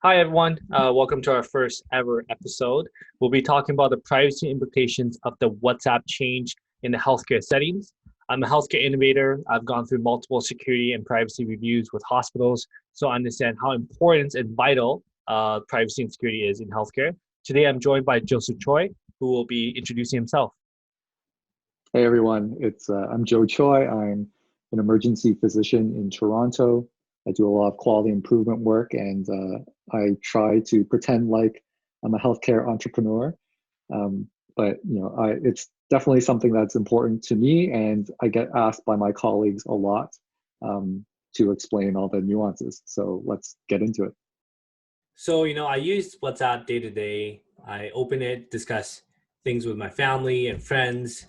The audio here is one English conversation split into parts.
Hi, everyone. Welcome to our first ever episode. We'll be talking about the privacy implications of the WhatsApp change in the healthcare settings. I'm a healthcare innovator. I've gone through multiple security and privacy reviews with hospitals, so I understand how important and vital privacy and security is in healthcare. Today, I'm joined by Joseph Choi, who will be introducing himself. Hey everyone, I'm Joe Choi. I'm an emergency physician in Toronto. I do a lot of quality improvement work, and I try to pretend like I'm a healthcare entrepreneur. Um, but it's definitely something that's important to me, and I get asked by my colleagues a lot to explain all the nuances. So let's get into it. So, I use WhatsApp day to day. I open it, discuss things with my family and friends.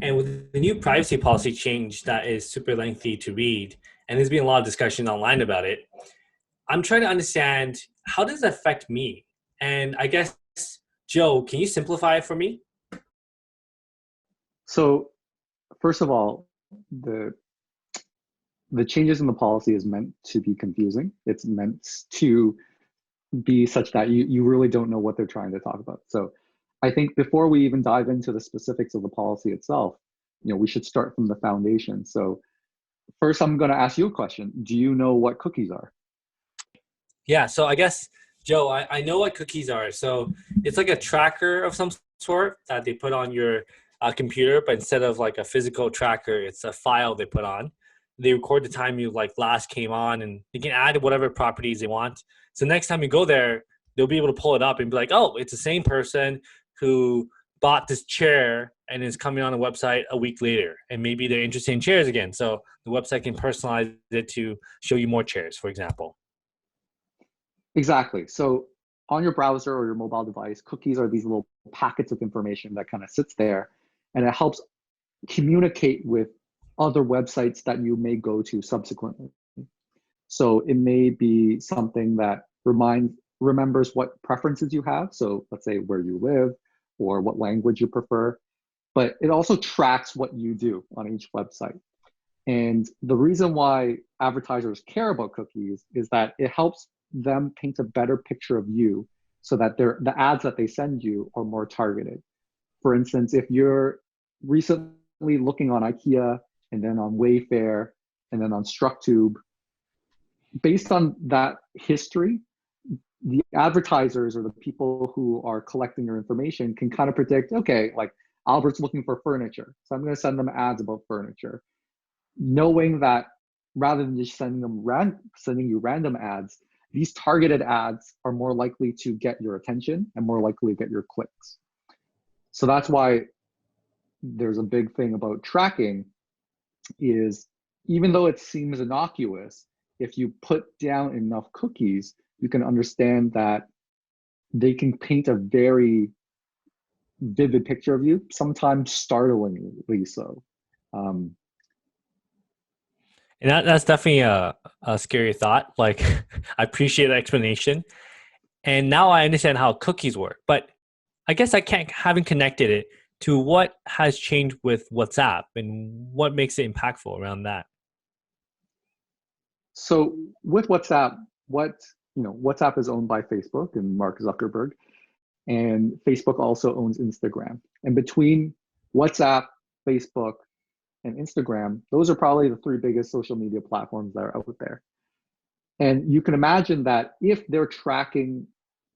And with the new privacy policy change that is super lengthy to read, and there's been a lot of discussion online about it, I'm trying to understand how does it affect me? And I guess, Joe, can you simplify it for me? So first of all, the the changes in the policy is meant to be confusing. It's meant to be such that you really don't know what they're trying to talk about. So I think before we even dive into the specifics of the policy itself, we should start from the foundation. So first, I'm going to ask you a question. Do you know what cookies are? Yeah, so I guess, Joe, I know what cookies are. So it's like a tracker of some sort that they put on your computer, but instead of like a physical tracker, it's a file they put on. They record the time you like last came on, and you can add whatever properties they want. So next time you go there, they'll be able to pull it up and be like, oh, it's the same person who bought this chair and is coming on the website a week later. And maybe they're interested in chairs again. So the website can personalize it to show you more chairs, for example. Exactly. So on your browser or your mobile device, cookies are these little packets of information that kind of sits there, and it helps communicate with other websites that you may go to subsequently. So it may be something that remembers what preferences you have. So let's say where you live or what language you prefer, but it also tracks what you do on each website. And the reason why advertisers care about cookies is that it helps them paint a better picture of you so that the ads that they send you are more targeted. For instance, if you're recently looking on IKEA and then on Wayfair and then on StructTube, based on that history, the advertisers or the people who are collecting your information can kind of predict, okay, like Albert's looking for furniture, so I'm going to send them ads about furniture, knowing that rather than just sending you random ads, these targeted ads are more likely to get your attention and more likely to get your clicks. So that's why there's a big thing about tracking is, even though it seems innocuous, if you put down enough cookies, you can understand that they can paint a very vivid picture of you, sometimes startlingly so. Um, And that's definitely a scary thought. Like, I appreciate the explanation. And now I understand how cookies work. But I guess I can't, haven't connected it to what has changed with WhatsApp and what makes it impactful around that. so with WhatsApp, WhatsApp is owned by Facebook and Mark Zuckerberg, and Facebook also owns Instagram. And between WhatsApp, Facebook, and Instagram, those are probably the three biggest social media platforms that are out there. And you can imagine that if they're tracking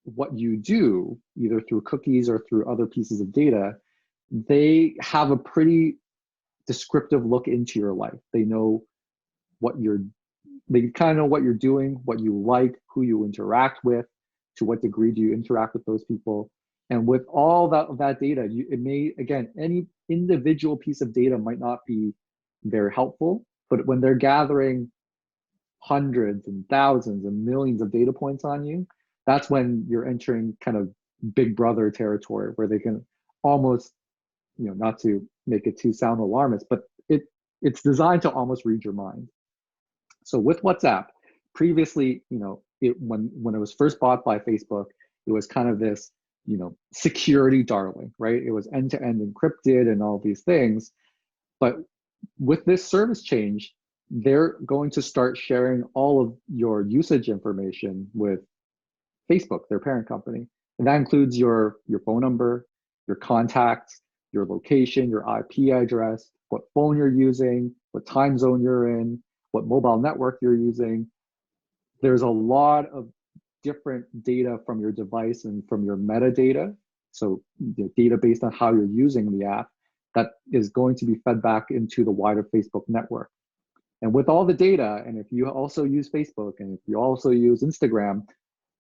what you do, either through cookies or through other pieces of data, they have a pretty descriptive look into your life. What you're, they kind of know what you're doing, what you like, who you interact with, to what degree do you interact with those people. And with all that data, it may, again, any individual piece of data might not be very helpful, but when they're gathering hundreds and thousands and millions of data points on you, that's when you're entering kind of big brother territory where they can almost, not to make it too sound alarmist, but it's designed to almost read your mind. So with WhatsApp, previously, when it was first bought by Facebook, it was kind of this, security darling, right? It was end-to-end encrypted and all these things. But with this service change, they're going to start sharing all of your usage information with Facebook, their parent company. And that includes your phone number, your contacts, your location, your IP address, what phone you're using, what time zone you're in, what mobile network you're using. There's a lot of different data from your device and from your metadata. So the data based on how you're using the app that is going to be fed back into the wider Facebook network. And with all the data, and if you also use Facebook and if you also use Instagram,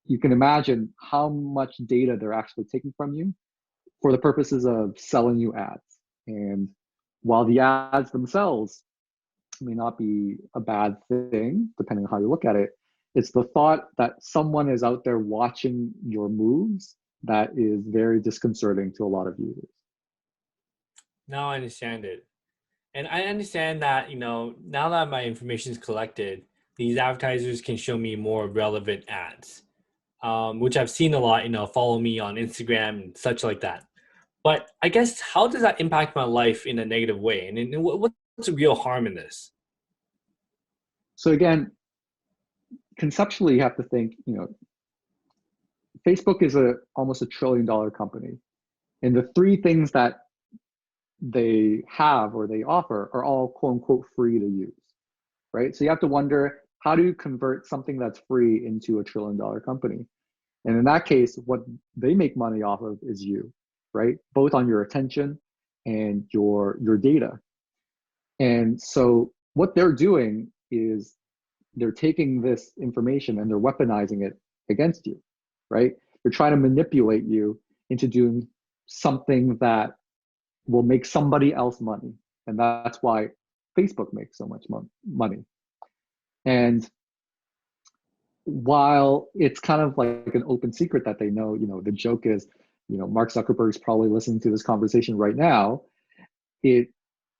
you can imagine how much data they're actually taking from you for the purposes of selling you ads. And while the ads themselves may not be a bad thing, depending on how you look at it, it's the thought that someone is out there watching your moves that is very disconcerting to a lot of users. Now I understand it. And I understand that, now that my information is collected, these advertisers can show me more relevant ads, which I've seen a lot, follow me on Instagram and such like that. But I guess, how does that impact my life in a negative way? And what's the real harm in this? So again, conceptually, you have to think, Facebook is almost $1 trillion company. And the three things that they have or they offer are all quote unquote free to use, right? So you have to wonder, how do you convert something that's free into $1 trillion company? And in that case, what they make money off of is you, right? Both on your attention and your data. And so what they're doing is they're taking this information and they're weaponizing it against you, right? They're trying to manipulate you into doing something that will make somebody else money. And that's why Facebook makes so much money. And while it's kind of like an open secret that they know, the joke is, Mark Zuckerberg's probably listening to this conversation right now. It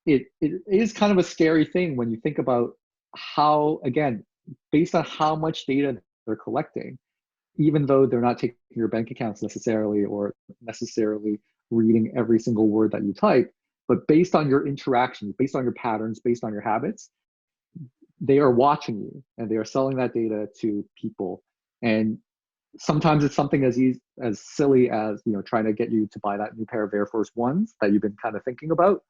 is kind of a scary thing when you think about how, again, based on how much data they're collecting, even though they're not taking your bank accounts necessarily or necessarily reading every single word that you type, but based on your interactions, based on your patterns, based on your habits, they are watching you and they are selling that data to people. And sometimes it's something as silly as trying to get you to buy that new pair of Air Force Ones that you've been kind of thinking about.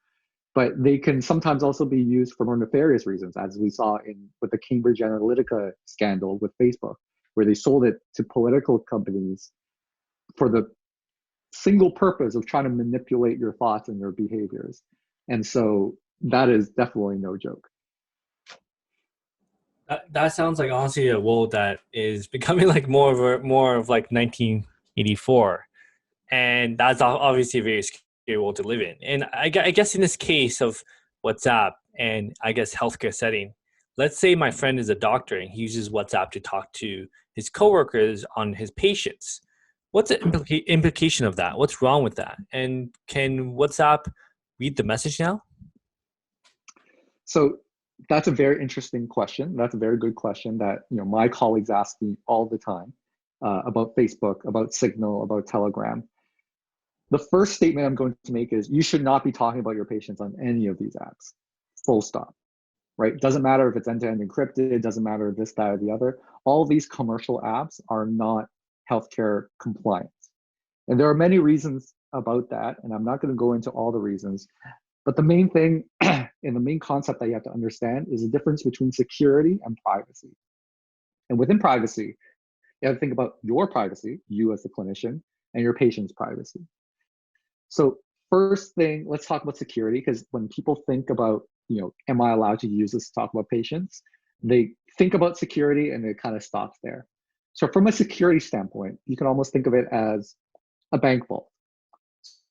But they can sometimes also be used for more nefarious reasons, as we saw with the Cambridge Analytica scandal with Facebook, where they sold it to political companies for the single purpose of trying to manipulate your thoughts and your behaviors. And so that is definitely no joke. That sounds like, honestly, a world that is becoming like more of like 1984, and that's obviously a very scary world to live in. And I guess in this case of WhatsApp and I guess healthcare setting, let's say my friend is a doctor and he uses WhatsApp to talk to his coworkers on his patients. What's the implication of that? What's wrong with that? And can WhatsApp read the message now? So that's a very interesting question. That's a very good question that my colleagues ask me all the time about Facebook, about Signal, about Telegram. The first statement I'm going to make is you should not be talking about your patients on any of these apps. Full stop. Right? Doesn't matter if it's end-to-end encrypted. It doesn't matter this, that, or the other. All these commercial apps are not healthcare compliant, and there are many reasons about that. And I'm not going to go into all the reasons. But the main thing and the main concept that you have to understand is the difference between security and privacy. And within privacy, you have to think about your privacy, you as the clinician, and your patient's privacy. So first thing, let's talk about security, because when people think about, am I allowed to use this to talk about patients? They think about security and it kind of stops there. So from a security standpoint, you can almost think of it as a bank vault.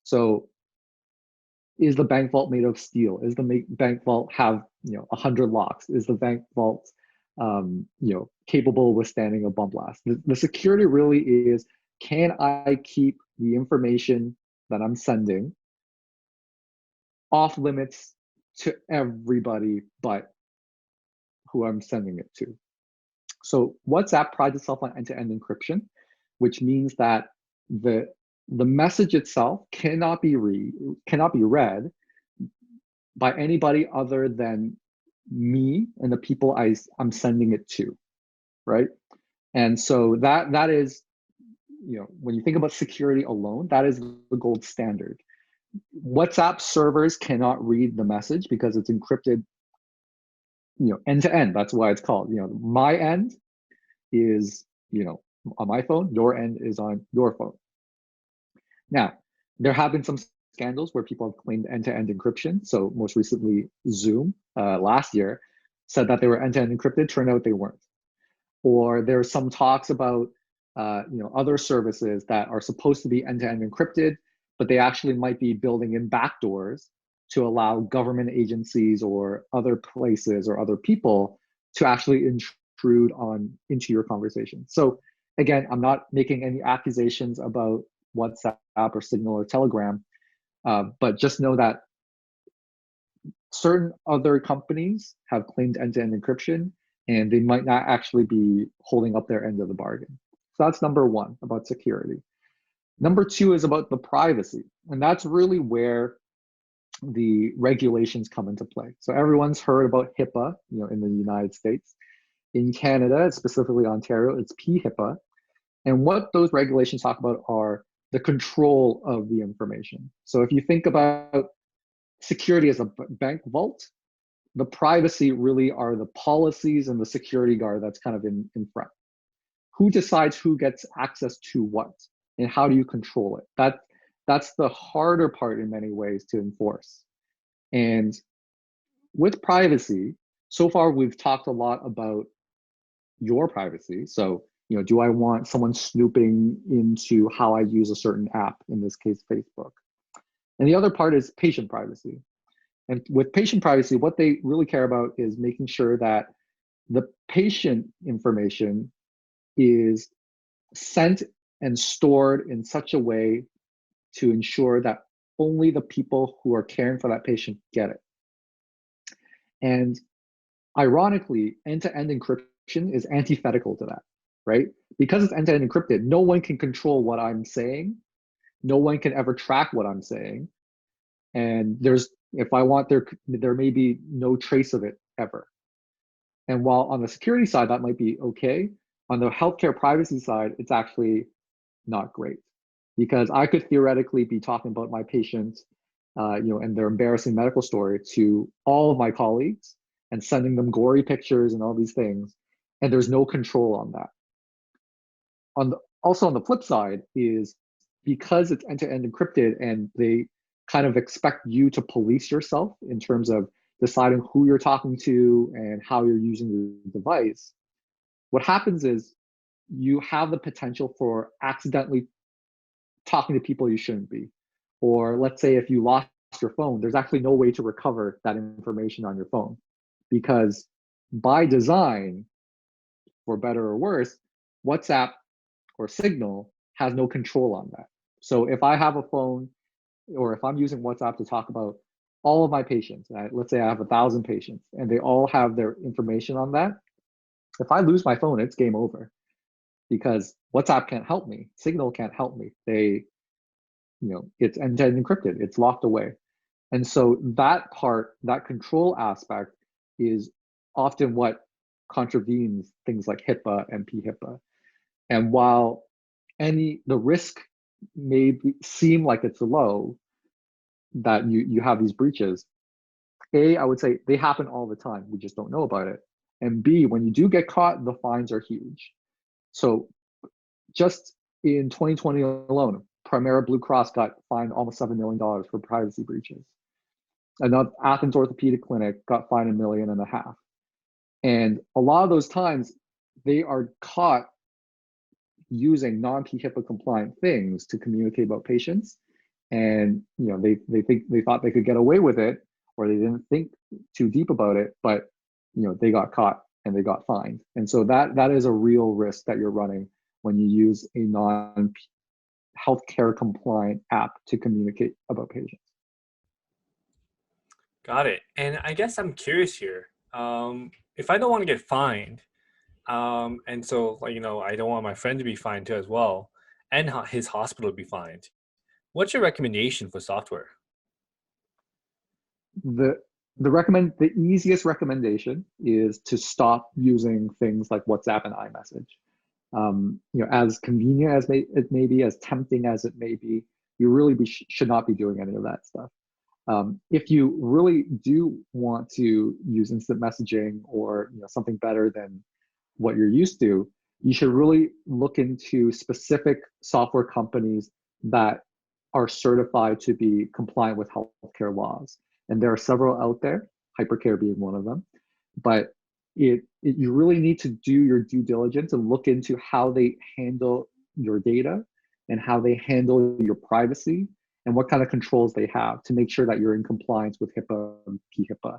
So is the bank vault made of steel? Is the bank vault have 100 locks? Is the bank vault capable of withstanding a bomb blast? The security really is, can I keep the information that I'm sending off limits to everybody but who I'm sending it to? So WhatsApp prides itself on end-to-end encryption, which means that the message itself cannot be read by anybody other than me and the people I'm sending it to, right? And so that is when you think about security alone, that is the gold standard. WhatsApp servers cannot read the message because it's encrypted, end to end. That's why it's called. My end is, on my phone. Your end is on your phone. Now, there have been some scandals where people have claimed end-to-end encryption. So most recently, Zoom last year said that they were end-to-end encrypted. Turned out they weren't. Or there's some talks about other services that are supposed to be end-to-end encrypted, but they actually might be building in backdoors to allow government agencies or other places or other people to actually intrude into your conversation. So again, I'm not making any accusations about WhatsApp or Signal or Telegram, but just know that certain other companies have claimed end-to-end encryption, and they might not actually be holding up their end of the bargain. So that's number one about security. Number two is about the privacy, and that's really where the regulations come into play. So everyone's heard about HIPAA, in the United States. In Canada, specifically Ontario, it's PHIPAA. And what those regulations talk about are the control of the information. So if you think about security as a bank vault, the privacy really are the policies and the security guard that's kind of in front. Who decides who gets access to what, and how do you control it? That's the harder part in many ways to enforce. And with privacy, so far we've talked a lot about your privacy. So, do I want someone snooping into how I use a certain app, in this case, Facebook? And the other part is patient privacy. And with patient privacy, what they really care about is making sure that the patient information is sent and stored in such a way to ensure that only the people who are caring for that patient get it. And ironically, end-to-end encryption is antithetical to that, right? Because it's end-to-end encrypted, no one can control what I'm saying. No one can ever track what I'm saying. And if I want, there may be no trace of it ever. And while on the security side, that might be okay, on the healthcare privacy side, it's actually not great, because I could theoretically be talking about my patients, and their embarrassing medical story to all of my colleagues and sending them gory pictures and all these things, and there's no control on that. Also on the flip side is, because it's end-to-end encrypted and they kind of expect you to police yourself in terms of deciding who you're talking to and how you're using the device, what happens is you have the potential for accidentally talking to people you shouldn't be. Or let's say if you lost your phone, there's actually no way to recover that information on your phone, because by design, for better or worse, WhatsApp or Signal has no control on that. So if I have a phone, or if I'm using WhatsApp to talk about all of my patients, let's say I have 1,000 patients and they all have their information on that, if I lose my phone, it's game over, because WhatsApp can't help me, Signal can't help me. It's end-to-end encrypted, it's locked away. And so that part, that control aspect, is often what contravenes things like HIPAA and PHIPAA. And while the risk may seem like it's low that you have these breaches, I would say they happen all the time. We just don't know about it. And B, when you do get caught, the fines are huge. So just in 2020 alone, Primera Blue Cross got fined almost $7 million for privacy breaches. Another Athens Orthopedic Clinic got fined $1.5 million. And a lot of those times, they are caught using non-HIPAA compliant things to communicate about patients. And they thought they could get away with it, or they didn't think too deep about it, but they got caught and they got fined. And so that is a real risk that you're running when you use a non-healthcare compliant app to communicate about patients. Got it. And I guess I'm curious here. If I don't want to get fined, and so I don't want my friend to be fined too as well, and his hospital to be fined, what's your recommendation for software? The easiest recommendation is to stop using things like WhatsApp and iMessage. As convenient as it may be, as tempting as it may be, you really should not be doing any of that stuff. If you really do want to use instant messaging or something better than what you're used to, you should really look into specific software companies that are certified to be compliant with healthcare laws. And there are several out there, Hypercare being one of them. But you really need to do your due diligence and look into how they handle your data and how they handle your privacy and what kind of controls they have to make sure that you're in compliance with HIPAA and PHIPAA.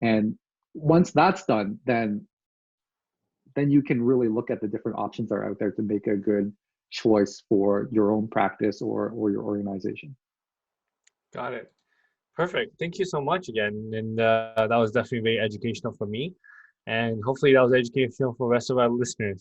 And once that's done, then you can really look at the different options that are out there to make a good choice for your own practice or your organization. Got it. Perfect. Thank you so much again. And that was definitely very educational for me. And hopefully that was educational for the rest of our listeners.